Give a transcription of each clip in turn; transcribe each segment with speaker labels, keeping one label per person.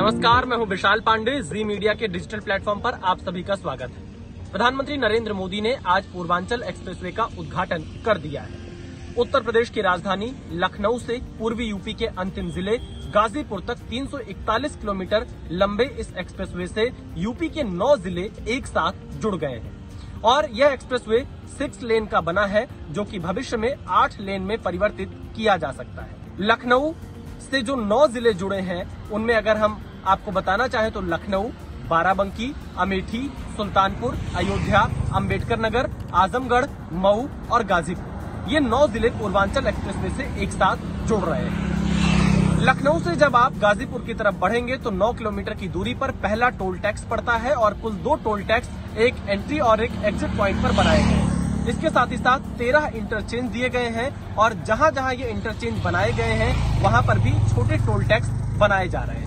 Speaker 1: नमस्कार, मैं हूं विशाल पांडे। जी मीडिया के डिजिटल प्लेटफॉर्म पर आप सभी का स्वागत है। प्रधानमंत्री नरेंद्र मोदी ने आज पूर्वांचल एक्सप्रेसवे का उद्घाटन कर दिया है। उत्तर प्रदेश की राजधानी लखनऊ से पूर्वी यूपी के अंतिम जिले गाजीपुर तक 341 किलोमीटर लंबे इस एक्सप्रेसवे से यूपी के 9 जिले एक साथ जुड़ गए हैं और यह एक्सप्रेसवे 6 लेन का बना है, जो कि भविष्य में 8 लेन में परिवर्तित किया जा सकता है। लखनऊ से जो 9 जिले जुड़े हैं उनमें अगर हम आपको बताना चाहें तो लखनऊ, बाराबंकी, अमेठी, सुल्तानपुर, अयोध्या, अंबेडकर नगर, आजमगढ़, मऊ और गाजीपुर, ये 9 जिले पूर्वांचल एक्सप्रेसवे से एक साथ जुड़ रहे हैं। लखनऊ से जब आप गाजीपुर की तरफ बढ़ेंगे तो 9 किलोमीटर की दूरी पर पहला टोल टैक्स पड़ता है और कुल 2 टोल टैक्स एक एंट्री और एक एग्जिट पॉइंट पर बनाए गए हैं। इसके साथ ही साथ 13 इंटरचेंज दिए गए हैं और जहां जहां ये इंटरचेंज बनाए गए हैं वहां पर भी छोटे टोल टैक्स बनाए जा रहे हैं।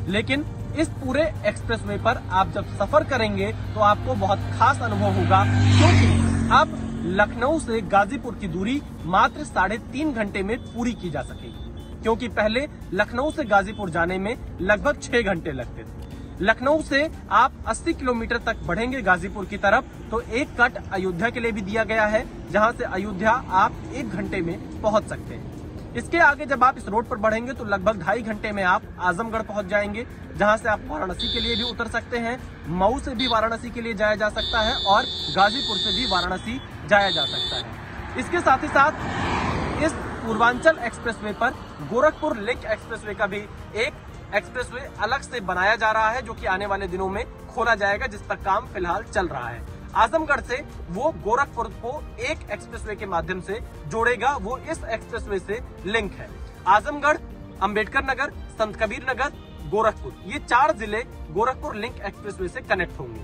Speaker 1: लेकिन इस पूरे एक्सप्रेसवे पर आप जब सफर करेंगे तो आपको बहुत खास अनुभव होगा, क्योंकि अब लखनऊ से गाजीपुर की दूरी मात्र 3.5 घंटे में पूरी की जा सकेगी, क्योंकि पहले लखनऊ से गाजीपुर जाने में लगभग 6 घंटे लगते थे। लखनऊ से आप 80 किलोमीटर तक बढ़ेंगे गाजीपुर की तरफ तो एक कट अयोध्या के लिए भी दिया गया है, जहां से अयोध्या आप 1 घंटे में पहुंच सकते हैं। इसके आगे जब आप इस रोड पर बढ़ेंगे तो लगभग 2.5 घंटे में आप आजमगढ़ पहुंच जाएंगे, जहां से आप वाराणसी के लिए भी उतर सकते हैं। मऊ से भी वाराणसी के लिए जाया जा सकता है और गाजीपुर से भी वाराणसी जाया जा सकता है। इसके साथ ही साथ इस पूर्वांचल एक्सप्रेसवे पर गोरखपुर लिंक एक्सप्रेसवे का भी एक एक्सप्रेसवे अलग से बनाया जा रहा है, जो कि आने वाले दिनों में खोला जाएगा, जिस पर काम फिलहाल चल रहा है। आजमगढ़ से वो गोरखपुर को एक एक्सप्रेसवे के माध्यम से जोड़ेगा, वो इस एक्सप्रेसवे से लिंक है। आजमगढ़, अंबेडकर नगर, संत कबीर नगर, गोरखपुर, ये 4 जिले गोरखपुर लिंक एक्सप्रेसवे से कनेक्ट होंगे।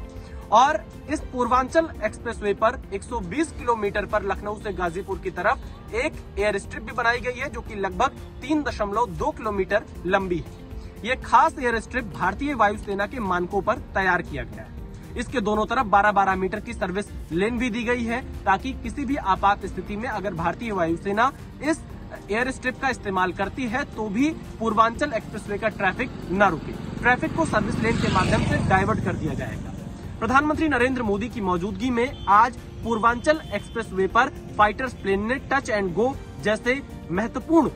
Speaker 1: और इस पूर्वांचल एक्सप्रेसवे पर 120 किलोमीटर पर लखनऊ से गाजीपुर की तरफ एक एयर स्ट्रिप भी बनाई गई है, जो कि लगभग 3.2 किलोमीटर लंबी है। ये खास एयर स्ट्रिप भारतीय वायुसेना के मानकों पर तैयार किया गया है। इसके दोनों तरफ 12-12 मीटर की सर्विस लेन भी दी गई है, ताकि किसी भी आपात स्थिति में अगर भारतीय वायुसेना इस एयर स्ट्रिप का इस्तेमाल करती है तो भी पूर्वांचल एक्सप्रेसवे का ट्रैफिक न रुके। ट्रैफिक को सर्विस लेन के माध्यम से डाइवर्ट कर दिया जाएगा। प्रधानमंत्री नरेंद्र मोदी की मौजूदगी में आज पूर्वांचल एक्सप्रेसवे पर फाइटर्स प्लेन ने टच एंड गो जैसे महत्वपूर्ण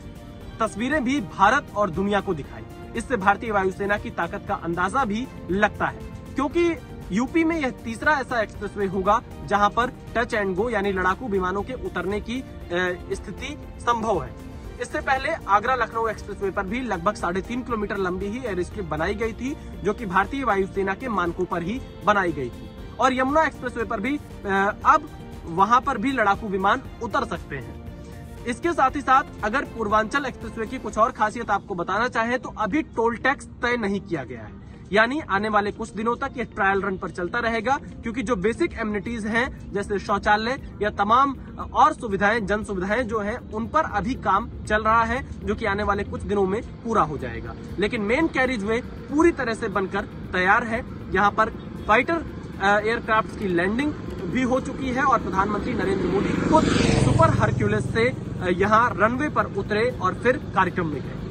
Speaker 1: तस्वीरें भी भारत और दुनिया को दिखाई। इससे भारतीय वायुसेना की ताकत का अंदाजा भी लगता है, क्योंकि यूपी में यह तीसरा ऐसा एक्सप्रेसवे होगा जहां पर टच एंड गो यानी लड़ाकू विमानों के उतरने की स्थिति संभव है। इससे पहले आगरा लखनऊ एक्सप्रेसवे पर भी लगभग 3.5 किलोमीटर लंबी ही एयर स्ट्रिप बनाई गई थी, जो कि भारतीय वायुसेना के मानकों पर ही बनाई गई थी। और यमुना एक्सप्रेसवे पर भी अब वहां पर भी लड़ाकू विमान उतर सकते हैं। इसके साथ ही साथ अगर पूर्वांचल एक्सप्रेसवे की कुछ और खासियत आपको बताना चाहे तो अभी टोल टैक्स तय नहीं किया गया है, यानी आने वाले कुछ दिनों तक ये ट्रायल रन पर चलता रहेगा, क्योंकि जो बेसिक एमिनिटीज हैं जैसे शौचालय या तमाम और सुविधाएं, जन सुविधाएं जो हैं, उन पर अभी काम चल रहा है, जो कि आने वाले कुछ दिनों में पूरा हो जाएगा। लेकिन मेन कैरिज वे पूरी तरह से बनकर तैयार है। यहाँ पर फाइटर एयरक्राफ्ट की लैंडिंग भी हो चुकी है और प्रधानमंत्री नरेंद्र मोदी खुद सुपर हरक्यूलिस से यहाँ रनवे पर उतरे और फिर कार्यक्रम में गए।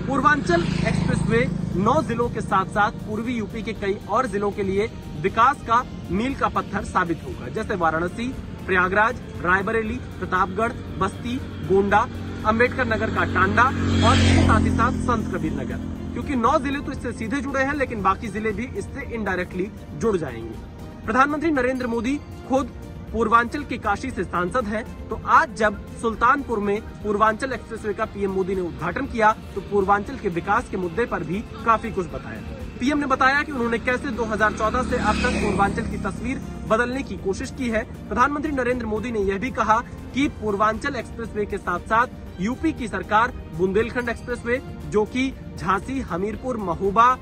Speaker 1: पूर्वांचल एक्सप्रेसवे 9 जिलों के साथ साथ पूर्वी यूपी के कई और जिलों के लिए विकास का मील का पत्थर साबित होगा, जैसे वाराणसी, प्रयागराज, रायबरेली, प्रतापगढ़, बस्ती, गोंडा, अंबेडकर नगर का टांडा और इसके साथ ही साथ संत कबीर नगर, क्योंकि 9 जिले तो इससे सीधे जुड़े हैं, लेकिन बाकी जिले भी इससे इनडायरेक्टली जुड़ जाएंगे। प्रधानमंत्री नरेंद्र मोदी खुद पूर्वांचल के काशी से सांसद हैं, तो आज जब सुल्तानपुर में पूर्वांचल एक्सप्रेसवे का पीएम मोदी ने उद्घाटन किया तो पूर्वांचल के विकास के मुद्दे पर भी काफी कुछ बताया। पीएम ने बताया कि उन्होंने कैसे 2014 से अब तक पूर्वांचल की तस्वीर बदलने की कोशिश की है। प्रधानमंत्री नरेंद्र मोदी ने यह भी कहा कि पूर्वांचल एक्सप्रेसवे के साथ साथ यूपी की सरकार बुंदेलखंड एक्सप्रेसवे, जो कि झांसी, हमीरपुर, महोबा,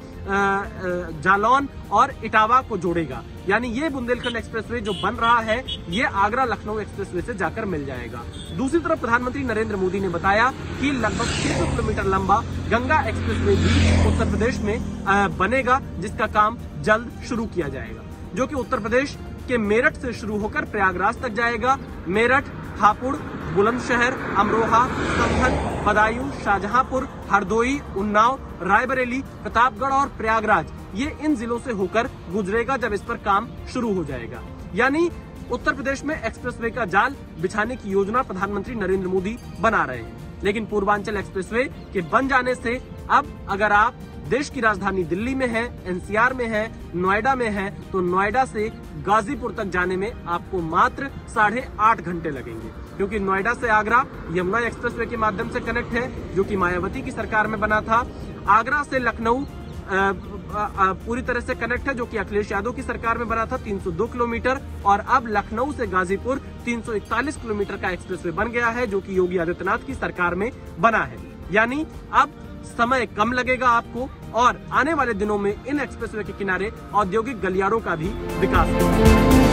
Speaker 1: जालौन और इटावा को जोड़ेगा, यानी ये बुंदेलखंड एक्सप्रेसवे जो बन रहा है ये आगरा लखनऊ एक्सप्रेसवे से जाकर मिल जाएगा। दूसरी तरफ प्रधानमंत्री नरेंद्र मोदी ने बताया कि लगभग 600 किलोमीटर लंबा गंगा एक्सप्रेसवे भी उत्तर प्रदेश में बनेगा, जिसका काम जल्द शुरू किया जाएगा, जो कि उत्तर प्रदेश के मेरठ से शुरू होकर प्रयागराज तक जाएगा। मेरठ, हापुड़, बुलंदशहर, अमरोहा, संभल, बदायूं, शाहजहांपुर, हरदोई, उन्नाव, रायबरेली, प्रतापगढ़ और प्रयागराज, ये इन जिलों से होकर गुजरेगा जब इस पर काम शुरू हो जाएगा। यानी उत्तर प्रदेश में एक्सप्रेसवे का जाल बिछाने की योजना प्रधानमंत्री नरेंद्र मोदी बना रहे हैं। लेकिन पूर्वांचल एक्सप्रेसवे के बन जाने से अब अगर आप देश की राजधानी दिल्ली में है, एनसीआर में है, नोएडा में है, तो नोएडा से गाजीपुर तक जाने में आपको मात्र 8.5 घंटे लगेंगे, क्योंकि नोएडा से आगरा यमुना एक्सप्रेसवे के माध्यम से कनेक्ट है, जो कि मायावती की सरकार में बना था। आगरा से लखनऊ पूरी तरह से कनेक्ट है, जो कि अखिलेश यादव की सरकार में बना था, 302 किलोमीटर। और अब लखनऊ से गाजीपुर 341 किलोमीटर का एक्सप्रेसवे बन गया है, जो कि योगी आदित्यनाथ की सरकार में बना है। यानी अब समय कम लगेगा आपको और आने वाले दिनों में इन एक्सप्रेसवे के किनारे औद्योगिक गलियारों का भी विकास होगा।